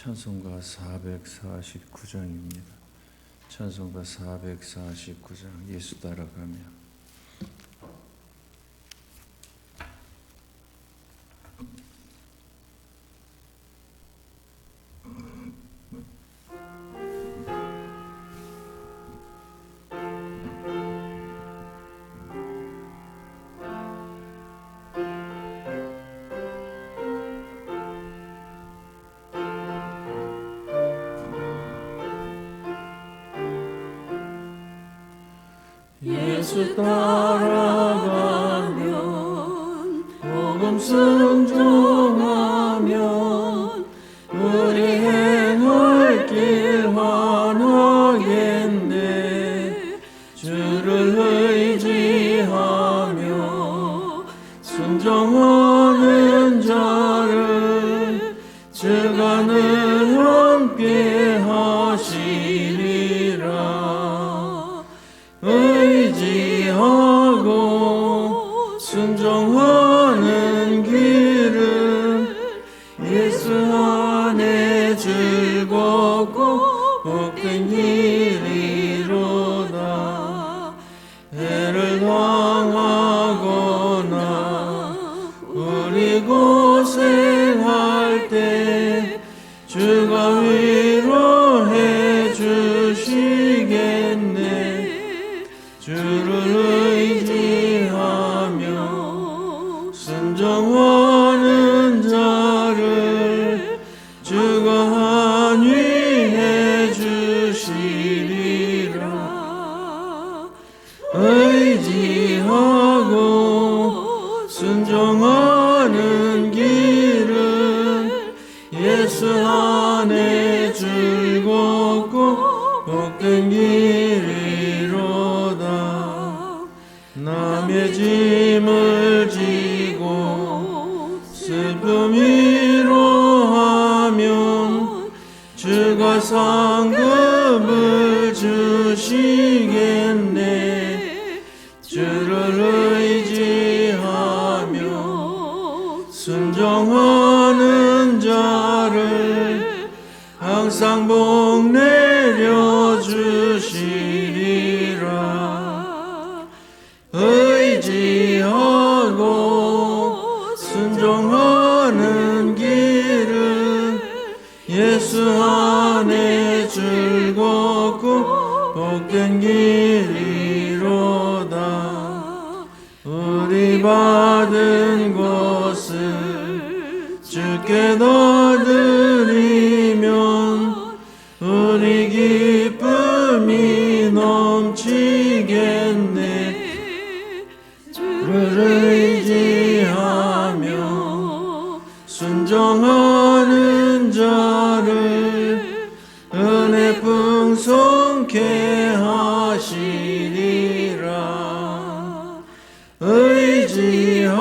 찬송가 449장입니다. 찬송가 449장 예수 따라가며. 예수 따라가면 복음 순종하면 우리 행할 길 환하겠네. 주를 의지하며 순종하는 자를 주가 늘 함께 하시리라. 의지하고 순종하는 길은 예수 안에 즐겁고 복된 길이로다. 해를 당하거나 우리 고생할 때 주가 위로해 주시겠네. 주를 의지하며 순종하는 자를 주가 안위해 주시리라. 의지하고 순종하는 길은 예수 안에 즐겁고 복된 길이로다. 남의 짐을 지고 슬픔 위로하면 주가 상급을 주시겠네. 주를 의지하며 순종하는 자를 항상 복 내려 주시리라. 의지하고 순종하는 길은 예수 안에 즐겁고 복된 길이로다. 우리 받은 것을 주께 더 드리면 우리 기쁨이 넘치겠네. 주를 의지하며 순종하는 자를 은혜 풍성케 하시리라. 의지하고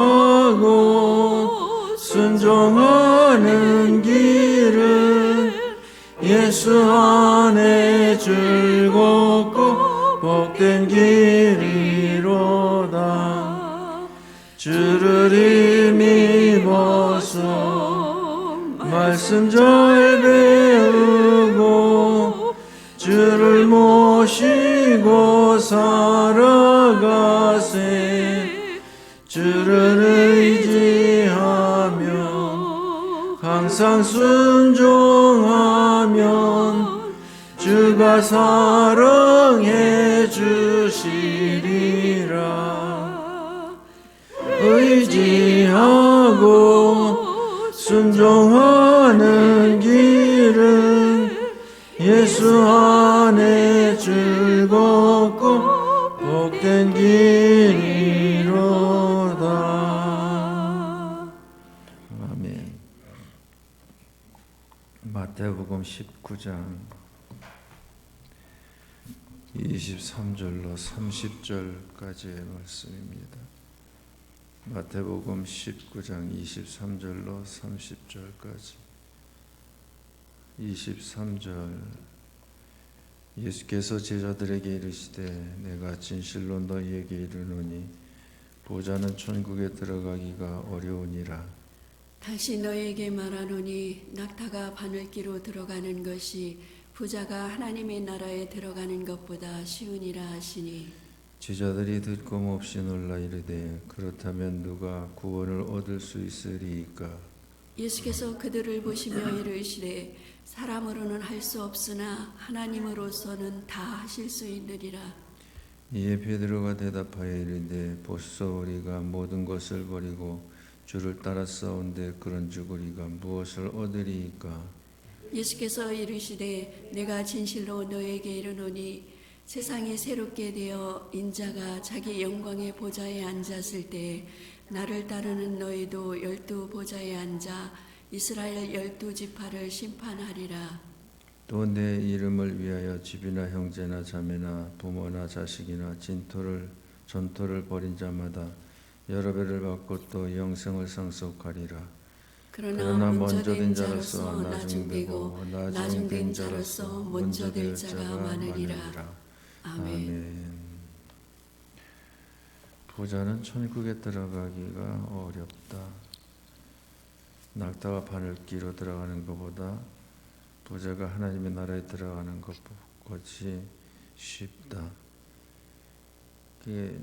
순종하는 길은 예수 안에 즐겁고 복된 길이로다. 주를 힘입어서 말씀 잘 배우고 주를 모시고 살아가세. 주를 의지하며 항상 순종하면 주가 사랑해 주시리라. 의지하고 순종하는 길은 예수 안에 즐겁고 복된 길이로다. 아멘. 마태복음 19장 23절로 30절까지의 말씀입니다. 마태복음 19장 23절로 30절까지. 23절. 예수께서 제자들에게 이르시되 내가 진실로 너희에게 이르노니 보좌는 천국에 들어가기가 어려우니라. 다시 너에게 말하노니 낙타가 바늘기로 들어가는 것이 부자가 하나님의 나라에 들어가는 것보다 쉬우니라 하시니 제자들이 듣고 몹시 놀라 이르되 그렇다면 누가 구원을 얻을 수 있으리이까. 예수께서 그들을 보시며 이르시되 사람으로는 할 수 없으나 하나님으로서는 다 하실 수 있느니라. 이에 베드로가 대답하여 이르되 보소 우리가 모든 것을 버리고 주를 따랐사온데 그런즉 우리가 무엇을 얻으리이까. 예수께서 이르시되 내가 진실로 너에게 이르노니 세상이 새롭게 되어 인자가 자기 영광의 보좌에 앉았을 때 나를 따르는 너희도 12 보좌에 앉아 이스라엘 12지파를 심판하리라. 또 내 이름을 위하여 집이나 형제나 자매나 부모나 자식이나 전토를 벌인 자마다 여러 배를 받고 또 영생을 상속하리라. 그러나 먼저 된 자로서 나중되고 나중된 자로서 먼저 될 자가 많으리라. 아멘. 부자는 천국에 들어가기가 어렵다. 낙타가 바늘기로 들어가는 것보다 부자가 하나님의 나라에 들어가는 것이 쉽다.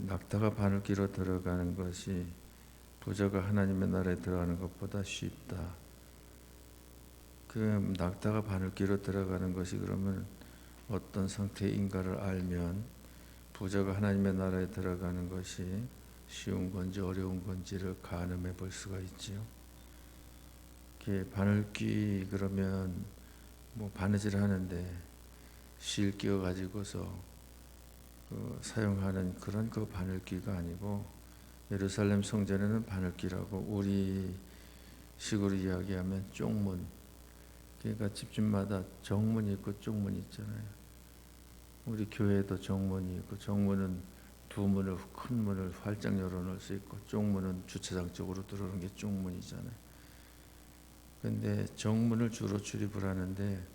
낙타가 바늘기로 들어가는 것이 부자가 하나님의 나라에 들어가는 것보다 쉽다. 그 낙타가 바늘기로 들어가는 것이 그러면 어떤 상태인가를 알면 부자가 하나님의 나라에 들어가는 것이 쉬운 건지 어려운 건지를 가늠해 볼 수가 있지요. 바늘귀 그러면 뭐 바느질 하는데 실 끼워 가지고서 사용하는 그런 그 바늘귀가 아니고 예루살렘 성전에는 바늘귀라고 우리 식으로 이야기하면 쪽문, 그러니까 집집마다 정문이 있고 쪽문이 있잖아요. 우리 교회에도 정문이 있고 정문은 두 문을 큰 문을 활짝 열어놓을 수 있고 쪽문은 주차장 쪽으로 들어오는 게 쪽문이잖아요. 근데 정문을 주로 출입을 하는데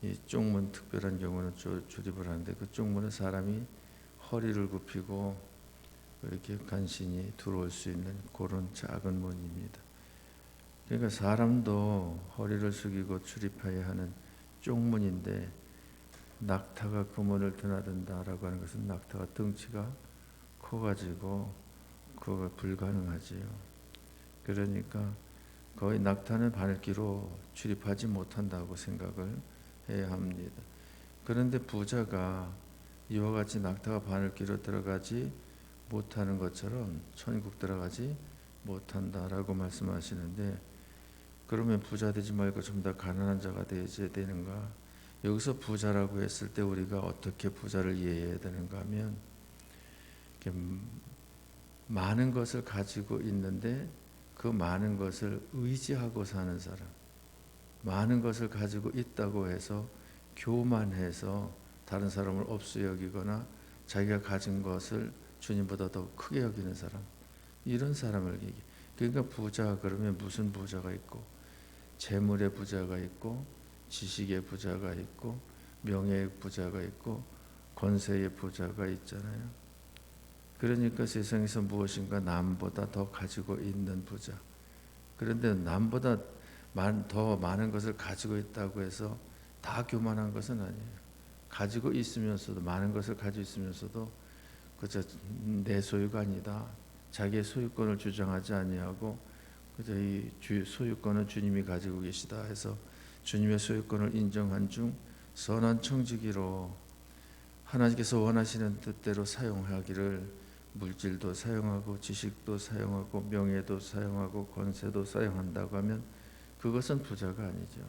이 쪽문 특별한 경우는 출입을 하는데 그 쪽문은 사람이 허리를 굽히고 이렇게 간신히 들어올 수 있는 그런 작은 문입니다. 그러니까 사람도 허리를 숙이고 출입해야 하는 쪽문인데 낙타가 그 문을 드나든다라고 하는 것은 낙타가 덩치가 커가지고 그거가 불가능하지요. 그러니까 거의 낙타는 바늘기로 출입하지 못한다고 생각을 해야 합니다. 그런데 부자가 이와 같이 낙타가 바늘기로 들어가지 못하는 것처럼 천국 들어가지 못한다라고 말씀하시는데, 그러면 부자 되지 말고 좀 더 가난한 자가 되어야 되는가? 여기서 부자라고 했을 때 우리가 어떻게 부자를 이해해야 되는가 하면 많은 것을 가지고 있는데 그 많은 것을 의지하고 사는 사람, 많은 것을 가지고 있다고 해서 교만해서 다른 사람을 없이 여기거나 자기가 가진 것을 주님보다 더 크게 여기는 사람, 이런 사람을 얘기해. 그러니까 부자 그러면 무슨 부자가 있고, 재물의 부자가 있고, 지식의 부자가 있고, 명예의 부자가 있고, 권세의 부자가 있잖아요. 그러니까 세상에서 무엇인가 남보다 더 가지고 있는 부자. 그런데 남보다 더 많은 것을 가지고 있다고 해서 다 교만한 것은 아니에요. 가지고 있으면서도, 많은 것을 가지고 있으면서도 그저 내 소유가 아니다, 자기의 소유권을 주장하지 아니하고 그저 이 소유권은 주님이 가지고 계시다 해서 주님의 소유권을 인정한 중 선한 청지기로 하나님께서 원하시는 뜻대로 사용하기를, 물질도 사용하고 지식도 사용하고 명예도 사용하고 권세도 사용한다고 하면 그것은 부자가 아니죠.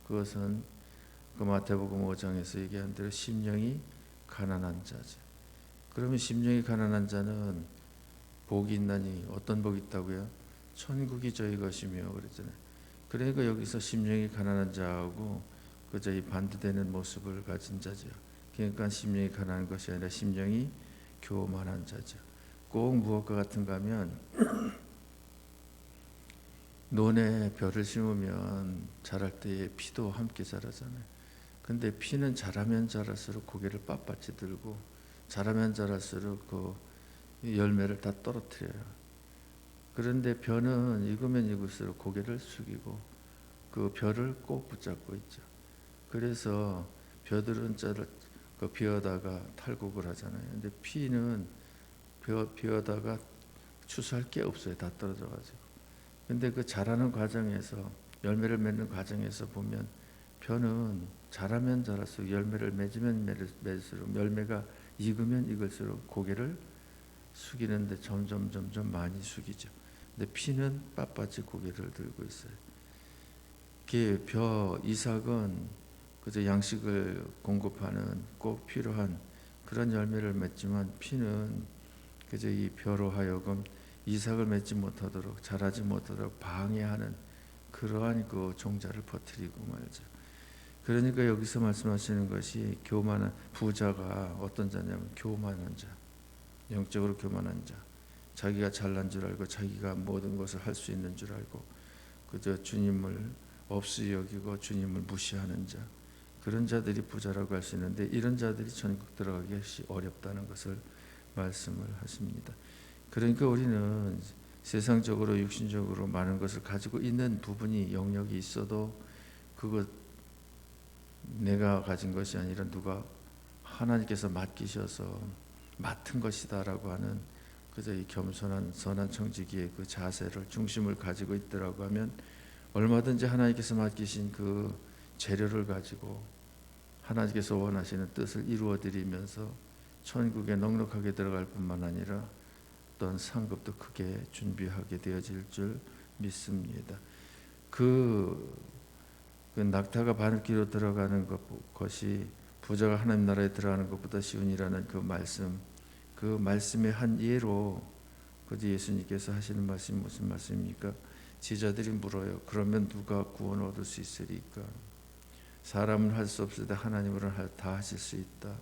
그것은 그 마태복음 5장에서 얘기한 대로 심령이 가난한 자죠. 그러면 심령이 가난한 자는 복이 있나니 어떤 복이 있다고요? 천국이 저희 것이며 그랬잖아요. 그러니까 여기서 심령이 가난한 자하고 그저 이 반대되는 모습을 가진 자죠. 그러니까 심령이 가난한 것이 아니라 심령이 교만한 자죠. 꼭 무엇과 같은가 하면 논에 벼를 심으면 자랄 때에 피도 함께 자라잖아요. 근데 피는 자라면 자랄수록 고개를 빳빳이 들고 자라면 자랄수록 그 열매를 다 떨어뜨려요. 그런데 벼는 익으면 익을수록 고개를 숙이고 그 벼를 꼭 붙잡고 있죠. 그래서 벼들은 그 벼다가 탈곡을 하잖아요. 근데 피는 벼다가 추수할 게 없어요. 다 떨어져가지고. 근데 그 자라는 과정에서 열매를 맺는 과정에서 보면 벼는 자라면 자랄수록 열매를 맺으면 맺을수록 열매가 익으면 익을수록 고개를 숙이는데 점점 많이 숙이죠. 근데 피는 빳빳이 고개를 들고 있어요. 이삭은 그저 양식을 공급하는 꼭 필요한 그런 열매를 맺지만 피는 그저 이 벼로 하여금 이삭을 맺지 못하도록 자라지 못하도록 방해하는 그러한 그 종자를 퍼뜨리고 말이죠. 그러니까 여기서 말씀하시는 것이 교만한 부자가 어떤 자냐면 교만한 자, 영적으로 교만한 자, 자기가 잘난 줄 알고 자기가 모든 것을 할 수 있는 줄 알고 그저 주님을 없이 여기고 주님을 무시하는 자, 그런 자들이 부자라고 할 수 있는데 이런 자들이 천국 들어가기 어렵다는 것을 말씀을 하십니다. 그러니까 우리는 세상적으로 육신적으로 많은 것을 가지고 있는 부분이 영역이 있어도 그것 내가 가진 것이 아니라 누가 하나님께서 맡기셔서 맡은 것이다라고 하는 그저 이 겸손한 선한 청지기의 그 자세를 중심을 가지고 있더라고 하면 얼마든지 하나님께서 맡기신 그 재료를 가지고 하나님께서 원하시는 뜻을 이루어 드리면서 천국에 넉넉하게 들어갈 뿐만 아니라 어떤 상급도 크게 준비하게 되어질 줄 믿습니다. 그 낙타가 바늘기로 들어가는 것이 부자가 하나님 나라에 들어가는 것보다 쉬운이라는 그 말씀의 한 예로 그저 예수님께서 하시는 말씀이 무슨 말씀입니까? 제자들이 물어요. 그러면 누가 구원을 얻을 수 있으리까? 사람은 할 수 없을 때 하나님으로는 다 하실 수 있다.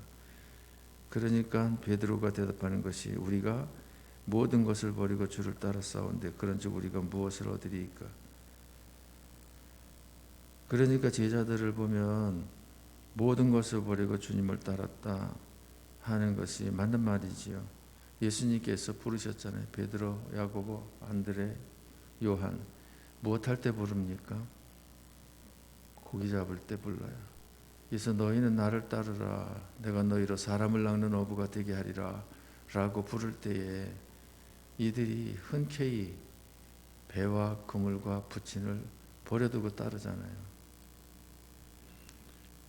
그러니까 베드로가 대답하는 것이 우리가 모든 것을 버리고 주를 따라 싸운데 그런즉 우리가 무엇을 얻으리까? 그러니까 제자들을 보면 모든 것을 버리고 주님을 따랐다 하는 것이 맞는 말이지요. 예수님께서 부르셨잖아요. 베드로, 야고보, 안드레, 요한. 무엇할 때 부릅니까? 고기 잡을 때 불러요. 그래서 너희는 나를 따르라. 내가 너희로 사람을 낚는 어부가 되게 하리라 라고 부를 때에 이들이 흔쾌히 배와 그물과 부친을 버려두고 따르잖아요.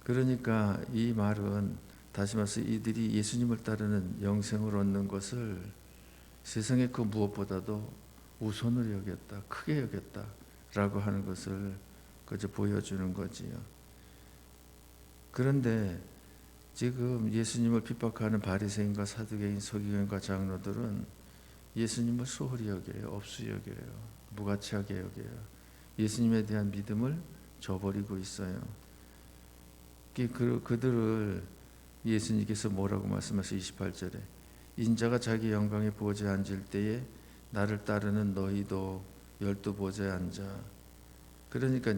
그러니까 이 말은 다시 말해서 이들이 예수님을 따르는 영생을 얻는 것을 세상의 그 무엇보다도 우선으로 여겼다, 크게 여겼다라고 하는 것을 그저 보여주는 거지요. 그런데 지금 예수님을 핍박하는 바리새인과 사두개인, 서기관과 장로들은 예수님을 소홀히 여겨요, 없이 여겨요, 무가치하게 여겨요. 예수님에 대한 믿음을 저버리고 있어요. 그들을 예수님께서 뭐라고 말씀하세요? 28절에 인자가 자기 영광의 보좌에 앉을 때에 나를 따르는 너희도 12 보좌에 앉아. 그러니까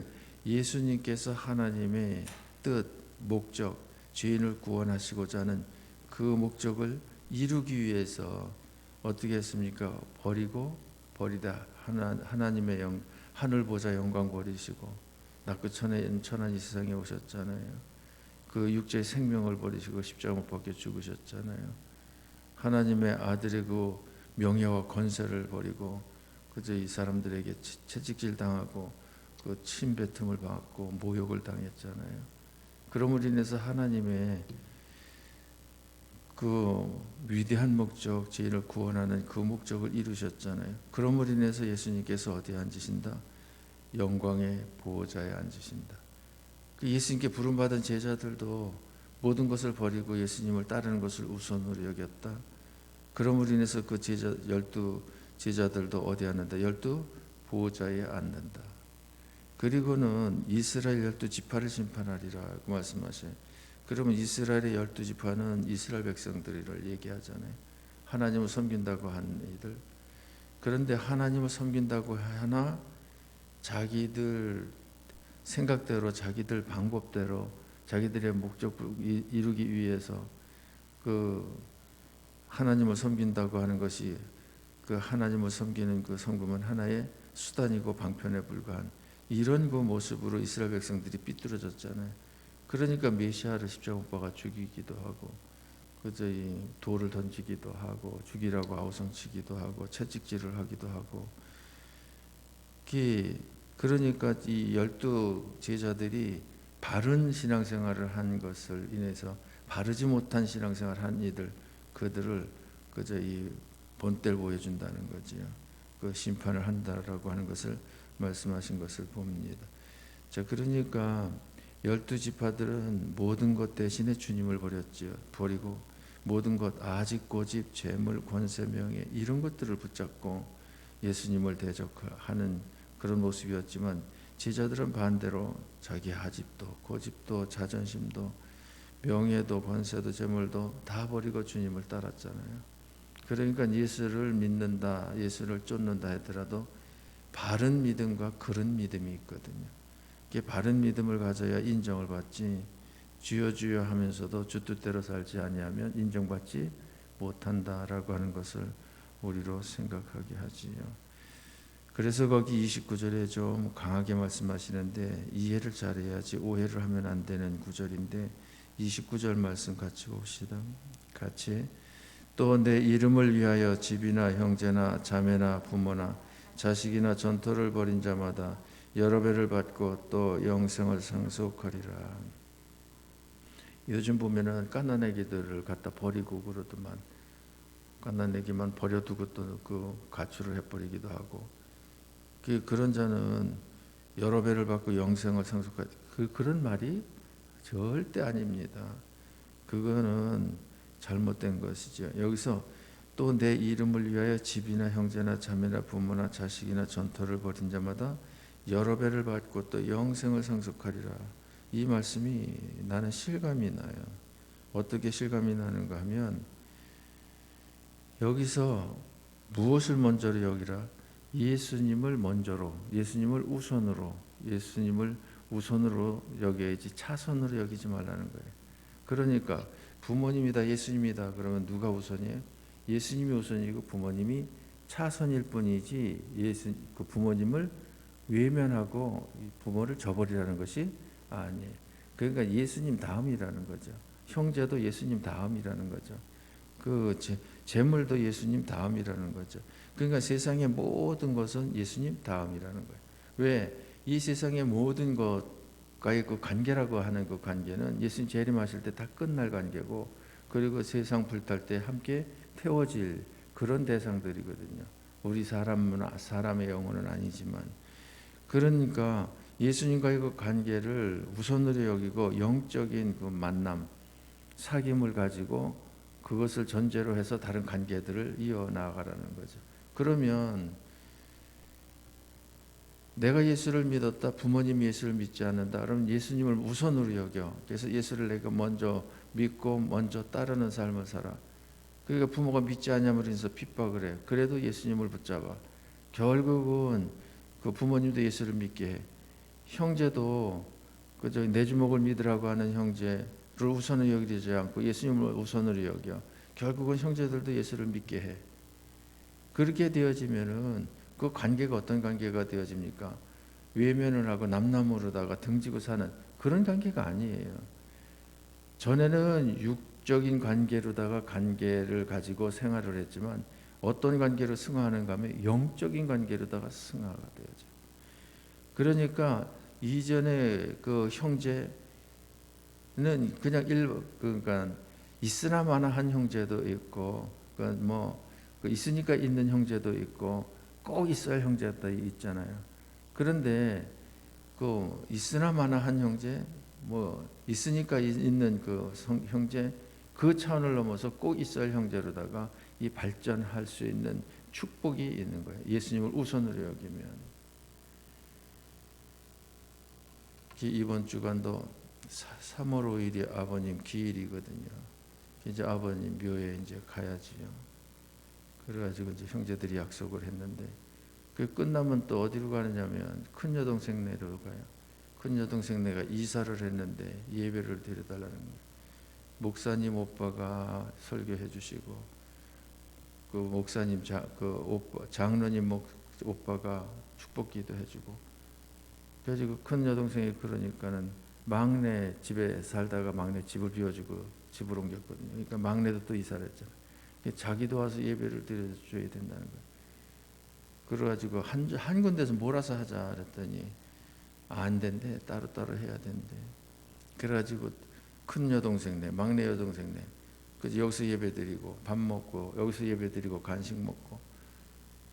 예수님께서 하나님의 뜻, 목적, 죄인을 구원하시고자 하는 그 목적을 이루기 위해서 어떻게 했습니까? 버리다 하나님의 하늘 보좌 영광 버리시고 낳고 천한 이 세상에 오셨잖아요. 그 육체의 생명을 버리시고 십자가 못 박혀 죽으셨잖아요. 하나님의 아들의 그 명예와 권세를 버리고 그저 이 사람들에게 채찍질 당하고 그 침뱉음을 받고 모욕을 당했잖아요. 그러므로 인해서 하나님의 그 위대한 목적, 죄인을 구원하는 그 목적을 이루셨잖아요. 그러므로 인해서 예수님께서 어디에 앉으신다? 영광의 보호자에 앉으신다. 예수님께 부름받은 제자들도 모든 것을 버리고 예수님을 따르는 것을 우선으로 여겼다. 그러므로 인해서 그 12 제자들도 어디 앉는다? 12 보호자에 앉는다. 그리고는 이스라엘 12지파를 심판하리라고 말씀하셔요. 그러면 이스라엘의 12지파는 이스라엘 백성들을 얘기하잖아요. 하나님을 섬긴다고 한 이들. 그런데 하나님을 섬긴다고 하나 자기들 생각대로 자기들 방법대로 자기들의 목적을 이루기 위해서 그 하나님을 섬긴다고 하는 것이 그 하나님을 섬기는 그 섬김은 하나의 수단이고 방편에 불과한 이런 그 모습으로 이스라엘 백성들이 삐뚤어졌잖아요. 그러니까 메시아를 십자가 못 박아 죽이기도 하고 그저 이 돌을 던지기도 하고 죽이라고 아우성치기도 하고 채찍질을 하기도 하고 그러니까 이 12 제자들이 바른 신앙생활을 한 것을 인해서 바르지 못한 신앙생활을 한 그들을 그저 이 본때를 보여준다는 거지요. 그 심판을 한다라고 하는 것을 말씀하신 것을 봅니다. 자, 그러니까 12지파들은 모든 것 대신에 주님을 버리고 모든 것 아직 고집, 재물, 권세, 명예 이런 것들을 붙잡고 예수님을 대적하는 그런 모습이었지만 제자들은 반대로 자기 아집도 고집도 자존심도 명예도 권세도 재물도 다 버리고 주님을 따랐잖아요. 그러니까 예수를 믿는다, 예수를 쫓는다 하더라도 바른 믿음과 그런 믿음이 있거든요. 이게 바른 믿음을 가져야 인정을 받지 주여 주여 하면서도 주 뜻대로 살지 아니하면 인정받지 못한다라고 하는 것을 우리로 생각하게 하지요. 그래서 거기 29절에 좀 강하게 말씀하시는데 이해를 잘해야지 오해를 하면 안 되는 구절인데 29절 말씀 같이 봅시다. 같이 또 내 이름을 위하여 집이나 형제나 자매나 부모나 자식이나 전토를 벌인 자마다 여러 배를 받고 또 영생을 상속하리라. 요즘 보면은 갓난아기들을 갖다 버리고 그러더만 갓난아기만 버려두고 또 그 가출을 해버리기도 하고 그런 자는 여러 배를 받고 영생을 상속하리 그런 말이 절대 아닙니다. 그거는 잘못된 것이죠. 여기서 또 내 이름을 위하여 집이나 형제나 자매나 부모나 자식이나 전토를 벌인 자마다 여러 배를 받고 또 영생을 상속하리라. 이 말씀이 나는 실감이 나요. 어떻게 실감이 나는가 하면 여기서 무엇을 먼저로 여기라? 예수님을 먼저로, 예수님을 우선으로 여겨야지 차선으로 여기지 말라는 거예요. 그러니까 부모님이다 예수님이다 그러면 누가 우선이에요? 예수님이 우선이고 부모님이 차선일 뿐이지 그 부모님을 외면하고 부모를 저버리라는 것이 아니에요. 그러니까 예수님 다음이라는 거죠. 형제도 예수님 다음이라는 거죠. 그 재물도 예수님 다음이라는 거죠. 그러니까 세상의 모든 것은 예수님 다음이라는 거예요. 왜? 이 세상의 모든 것과의 그 관계라고 하는 그 관계는 예수님 재림하실 때 다 끝날 관계고 그리고 세상 불탈 때 함께 태워질 그런 대상들이거든요. 우리 사람의 영혼은 아니지만 그러니까 예수님과의 그 관계를 우선으로 여기고 영적인 그 만남, 사귐을 가지고 그것을 전제로 해서 다른 관계들을 이어나가라는 거죠. 그러면 내가 예수를 믿었다, 부모님이 예수를 믿지 않는다, 그러면 예수님을 우선으로 여겨. 그래서 예수를 내가 먼저 믿고 먼저 따르는 삶을 살아. 그러니까 부모가 믿지 않냐면 그래서 핍박을 해. 그래도 예수님을 붙잡아. 결국은 그 부모님도 예수를 믿게 해. 형제도 그저 내 주먹을 믿으라고 하는 형제를 우선으로 여기지 않고 예수님을 우선으로 여겨. 결국은 형제들도 예수를 믿게 해. 그렇게 되어지면은 그 관계가 어떤 관계가 되어집니까? 외면을 하고 남남으로다가 등지고 사는 그런 관계가 아니에요. 전에는 육적인 관계로다가 관계를 가지고 생활을 했지만 어떤 관계로 승화하는가 하면 영적인 관계로다가 승화가 되어져. 그러니까 이전에 그 형제는 그냥 그러니까 있으나 마나 한 형제도 있고, 그러니까 뭐 있으니까 있는 형제도 있고, 꼭 있어야 형제도 있잖아요. 그런데 그 있으나 마나 한 형제, 뭐 있으니까 있는 그 형제 그 차원을 넘어서 꼭 있어야 형제로다가 이 발전할 수 있는 축복이 있는 거예요. 예수님을 우선으로 여기면. 이번 주간도 3월 5일이 아버님 기일이거든요. 이제 아버님 묘에 이제 가야지요. 그래가지고 이제 형제들이 약속을 했는데 그 끝나면 또 어디로 가느냐면 큰 여동생 네로 가요. 큰 여동생 네가 이사를 했는데 예배를 드려달라는 거예요. 목사님 오빠가 설교해 주시고 그 목사님 장로님 오빠가 축복기도 해주고, 그래가지고 큰 여동생이 그러니까는 막내 집에 살다가 막내 집을 비워주고 집을 옮겼거든요. 그러니까 막내도 또 이사를 했잖아요. 자기도 와서 예배를 드려줘야 된다는 거예요. 그래가지고 한 군데서 몰아서 하자 그랬더니 안 된대. 따로따로 해야 된대. 그래가지고 큰 여동생네, 막내 여동생네, 그래서 여기서 예배드리고 밥 먹고, 여기서 예배드리고 간식 먹고,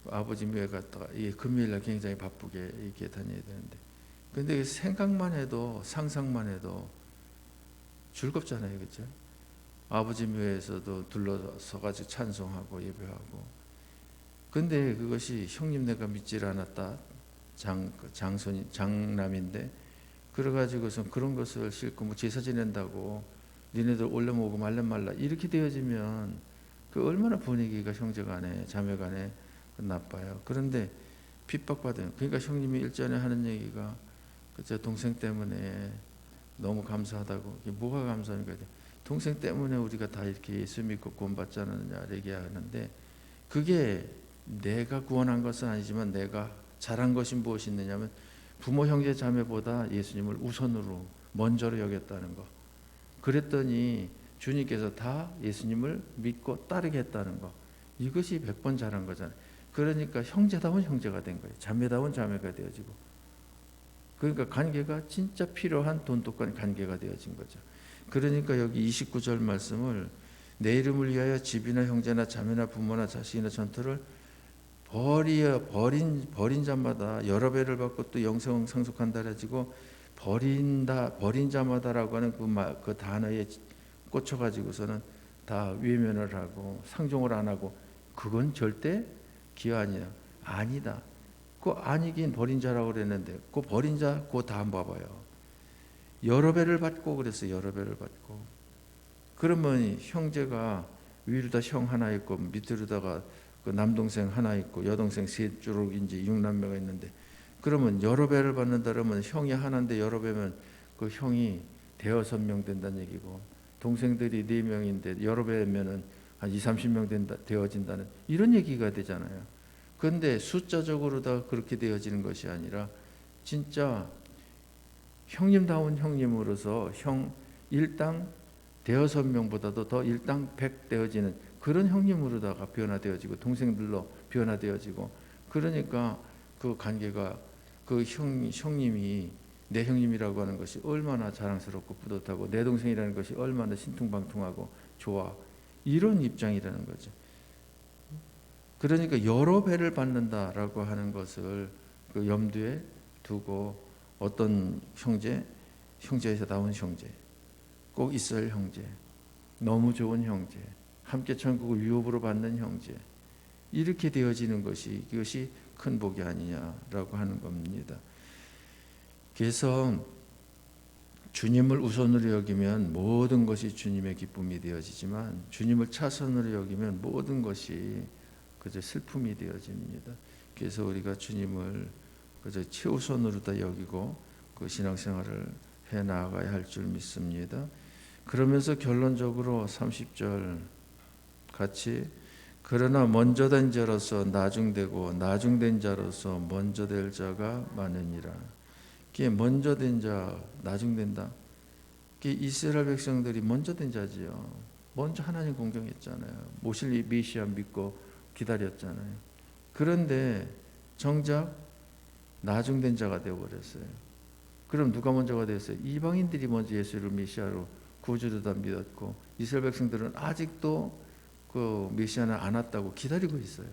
아버지 묘에 갔다가 이 금요일날 굉장히 바쁘게 이렇게 다녀야 되는데, 근데 생각만 해도 상상만 해도 즐겁잖아요, 그렇죠? 아버지 묘에서도 둘러서 가지고 찬송하고 예배하고. 근데 그것이 형님 내가 믿질 않았다, 장남인데, 그래가지고서 그런 것을 싣고 뭐 제사 지낸다고 니네들 올려먹고 말라 이렇게 되어지면 그 얼마나 분위기가 형제간에 자매간에 나빠요. 그런데 핍박받아요. 그러니까 형님이 일전에 하는 얘기가 제 동생 때문에 너무 감사하다고. 이게 뭐가 감사합니까? 동생 때문에 우리가 다 이렇게 예수 믿고 구원받지 않느냐 얘기하는데, 그게 내가 구원한 것은 아니지만 내가 잘한 것이 무엇이 있느냐면 부모 형제 자매보다 예수님을 우선으로 먼저로 여겼다는 거. 그랬더니 주님께서 다 예수님을 믿고 따르게 했다는 거. 이것이 100번 잘한 거잖아요. 그러니까 형제다운 형제가 된 거예요. 자매다운 자매가 되어지고. 그러니까 관계가 진짜 필요한 돈독한 관계가 되어진 거죠. 그러니까 여기 29절 말씀을 내 이름을 위하여 집이나 형제나 자매나 부모나 자식이나 전토를 버린 자마다 여러 배를 받고 또 영생 상속한다 해가지고 버린 자마다라고 하는 그 단어에 꽂혀가지고서는 다 외면을 하고 상종을 안 하고, 그건 절대 기한이야. 아니다. 그 아니긴 버린 자라고 그랬는데, 그 버린 자 그거 다 한번 봐봐요. 여러 배를 받고 그랬어요. 여러 배를 받고. 그러면 형제가 위로다 형 하나 있고 밑으로다가 그 남동생 하나 있고 여동생 셋 주룩인지 6남매가 있는데, 그러면 여러 배를 받는다 그러면 형이 하나인데 여러 배면 그 형이 5명 된다는 얘기고, 동생들이 4명인데 여러 배면은 한 20-30명 되어진다는 이런 얘기가 되잖아요. 그런데 숫자적으로 다 그렇게 되어지는 것이 아니라 진짜 형님다운 형님으로서 형 일당 5명보다도 더 일당 100 되어지는 그런 형님으로다가 변화되어지고 동생들로 변화되어지고, 그러니까 그 관계가 그 형님이 내 형님이라고 하는 것이 얼마나 자랑스럽고 뿌듯하고 내 동생이라는 것이 얼마나 신통방통하고 좋아, 이런 입장이라는 거죠. 그러니까 여러 배를 받는다라고 하는 것을 그 염두에 두고 어떤 형제에서다운 형제, 꼭 있어야 할 형제, 너무 좋은 형제, 함께 천국을 유업으로 받는 형제, 이렇게 되어지는 것이 이것이 큰 복이 아니냐라고 하는 겁니다. 그래서 주님을 우선으로 여기면 모든 것이 주님의 기쁨이 되어지지만 주님을 차선으로 여기면 모든 것이 그저 슬픔이 되어집니다. 그래서 우리가 주님을 그저 최우선으로 다 여기고 그 신앙생활을 해 나가야 할 줄 믿습니다. 그러면서 결론적으로 30절 같이, 그러나 먼저 된 자로서 나중되고 나중된 자로서 먼저 될 자가 많으니라. 그게 먼저 된 자, 나중된다. 그게 이스라엘 백성들이 먼저 된 자지요. 먼저 하나님 공경했잖아요. 모실 메시아 믿고 기다렸잖아요. 그런데 정작 나중된 자가 되어버렸어요. 그럼 누가 먼저가 됐어요? 이방인들이 먼저 예수를 메시아로 구주로 다 믿었고, 이스라엘 백성들은 아직도 그 메시아는 안 왔다고 기다리고 있어요.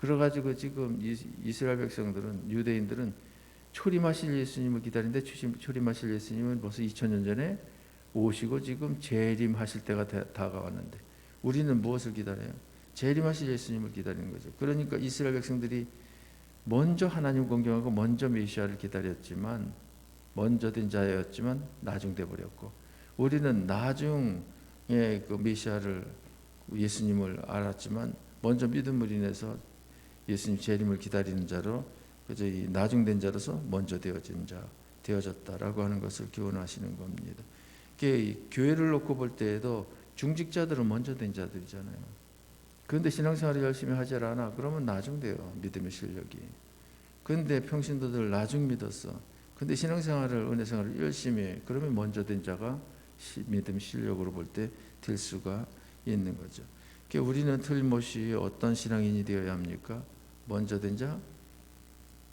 그래가지고 지금 이스라엘 백성들은, 유대인들은 초림하실 예수님을 기다리는데 초림하실 예수님은 벌써 2000년 전에 오시고 지금 재림하실 때가 다가왔는데, 우리는 무엇을 기다려요? 재림하실 예수님을 기다리는 거죠. 그러니까 이스라엘 백성들이 먼저 하나님 공경하고 먼저 메시아를 기다렸지만, 먼저 된 자였지만 나중돼 버렸고, 우리는 나중에 그 메시아를, 예수님을 알았지만 먼저 믿음을 인해서 예수님 재림을 기다리는 자로, 그저 이 나중된 자로서 먼저 되어진 자 되어졌다라고 하는 것을 교훈하시는 겁니다. 교회를 놓고 볼 때에도 중직자들은 먼저 된 자들이잖아요. 그런데 신앙생활을 열심히 하지 않아. 그러면 나중돼요. 믿음의 실력이. 그런데 평신도들 나중 믿었어. 근데 신앙생활을 은혜생활을 열심히 해. 그러면 먼저 된 자가 믿음 실력으로 볼 때 될 수가 있는 거죠. 그러니까 우리는 틀림없이 어떤 신앙인이 되어야 합니까? 먼저 된 자,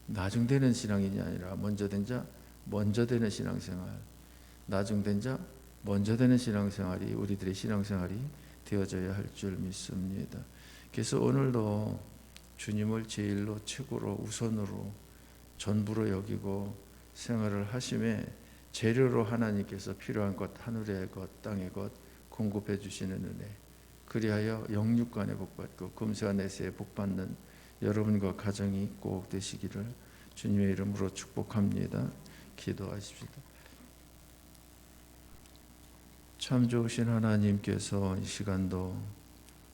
나중 되는 신앙인이 아니라 먼저 된 자, 먼저 되는 신앙생활, 나중 된 자, 먼저 되는 신앙생활이 우리들의 신앙생활이 되어져야 할 줄 믿습니다. 그래서 오늘도 주님을 제일로 최고로 우선으로 전부로 여기고 생활을 하심에 재료로 하나님께서 필요한 것, 하늘의 것, 땅의 것 공급해 주시는 은혜, 그리하여 영육간에 복받고 금세와 내세에 복받는 여러분과 가정이 꼭 되시기를 주님의 이름으로 축복합니다. 기도하십시다. 참 좋으신 하나님께서 이 시간도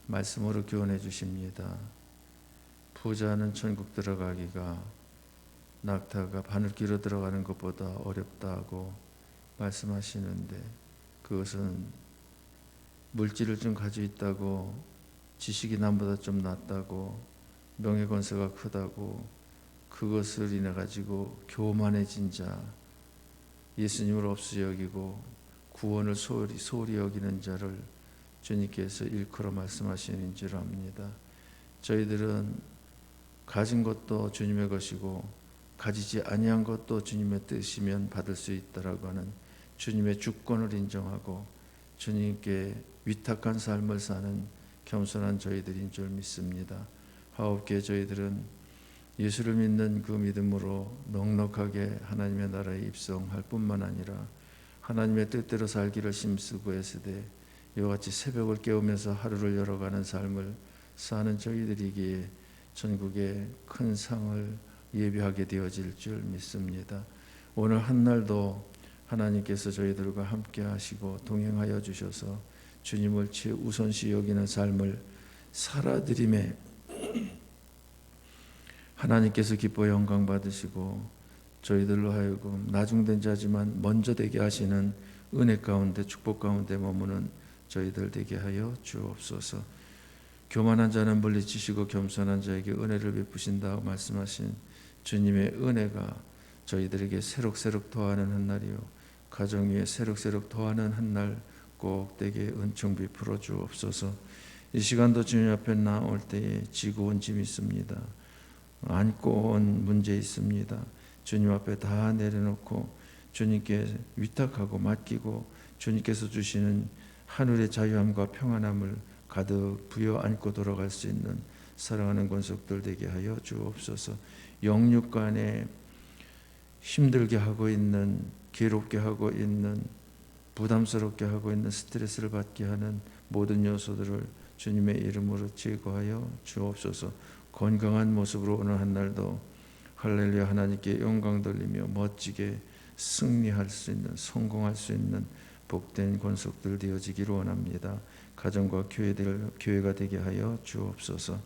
말씀으로 교훈해 주십니다. 부자는 천국 들어가기가 낙타가 바늘귀로 들어가는 것보다 어렵다고 말씀하시는데, 그것은 물질을 좀 가지고 있다고, 지식이 남보다 좀 낫다고, 명예권세가 크다고, 그것을 인해 가지고 교만해진 자, 예수님을 없이 여기고 구원을 소홀히 여기는 자를 주님께서 일컬어 말씀하시는 줄 압니다. 저희들은 가진 것도 주님의 것이고 가지지 아니한 것도 주님의 뜻이면 받을 수 있다라고 하는 주님의 주권을 인정하고 주님께 위탁한 삶을 사는 겸손한 저희들인 줄 믿습니다. 하옵게 저희들은 예수를 믿는 그 믿음으로 넉넉하게 하나님의 나라에 입성할 뿐만 아니라 하나님의 뜻대로 살기를 힘쓰고 애쓰되 이와 같이 새벽을 깨우면서 하루를 열어가는 삶을 사는 저희들이기에 전국에 큰 상을 예비하게 되어질 줄 믿습니다. 오늘 한날도 하나님께서 저희들과 함께 하시고 동행하여 주셔서 주님을 최우선시 여기는 삶을 살아드림에 하나님께서 기뻐 영광 받으시고 저희들로 하여금 나중된 자지만 먼저 되게 하시는 은혜 가운데 축복 가운데 머무는 저희들 되게 하여 주옵소서. 교만한 자는 물리치시고 겸손한 자에게 은혜를 베푸신다고 말씀하신 주님의 은혜가 저희들에게 새록새록 더하는 한 날이요 가정 위에 새록새록 더하는 한 날 꼭 되게 은총 베풀어 주옵소서. 이 시간도 주님 앞에 나올 때에 지고 온 짐이 있습니다. 안고 온 문제 있습니다. 주님 앞에 다 내려놓고 주님께 위탁하고 맡기고 주님께서 주시는 하늘의 자유함과 평안함을 가득 부여 안고 돌아갈 수 있는 사랑하는 권속들 되게 하여 주옵소서. 영육간에 힘들게 하고 있는, 괴롭게 하고 있는, 부담스럽게 하고 있는, 스트레스를 받게 하는 모든 요소들을 주님의 이름으로 제거하여 주옵소서. 건강한 모습으로 오늘 한 날도 할렐루야 하나님께 영광 돌리며 멋지게 승리할 수 있는, 성공할 수 있는 복된 권속들 되어지기를 원합니다. 가정과 교회가 되게 하여 주옵소서.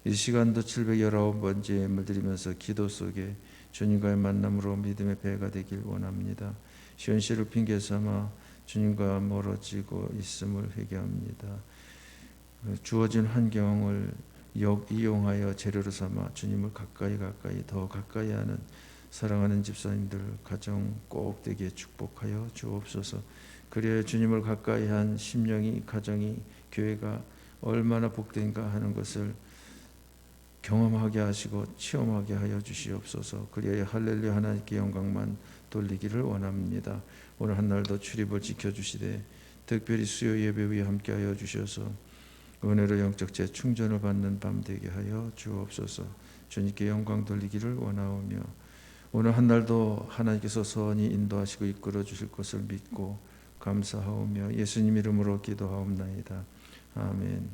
이 시간도 719번째 예물 드리면서 기도 속에 주님과의 만남으로 믿음의 배가 되길 원합니다. 현실을 핑계 삼아 주님과 멀어지고 있음을 회개합니다. 주어진 환경을 이용하여 재료로 삼아 주님을 가까이 더 가까이 하는 사랑하는 집사님들 가정 꼭 되게 축복하여 주옵소서. 그래야 주님을 가까이 한 심령이, 가정이, 교회가 얼마나 복된가 하는 것을 경험하게 하시고 체험하게 하여 주시옵소서. 그래야 할렐루야 하나님께 영광만 돌리기를 원합니다. 오늘 한 날도 출입을 지켜주시되 특별히 수요 예배 위에 함께하여 주셔서 은혜로 영적 재충전을 받는 밤 되게 하여 주옵소서. 주님께 영광 돌리기를 원하오며 오늘 한 날도 하나님께서 선히 인도하시고 이끌어 주실 것을 믿고 감사하오며 예수님 이름으로 기도하옵나이다. 아멘.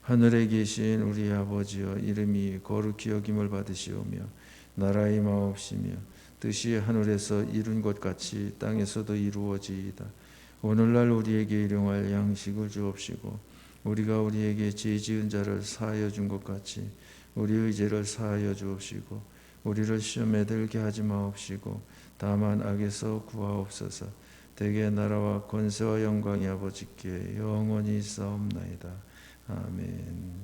하늘에 계신 우리 아버지여, 이름이 거룩히 여김을 받으시오며 나라의 마옵시며 뜻이 하늘에서 이룬 것 같이 땅에서도 이루어지이다. 오늘날 우리에게 일용할 양식을 주옵시고 우리가 우리에게 죄 지은 자를 사하여 준 것 같이 우리의 죄를 사하여 주옵시고 우리를 시험에 들게 하지 마옵시고 다만 악에서 구하옵소서. 대개 나라와 권세와 영광이 아버지께 영원히 있사옵나이다. 아멘.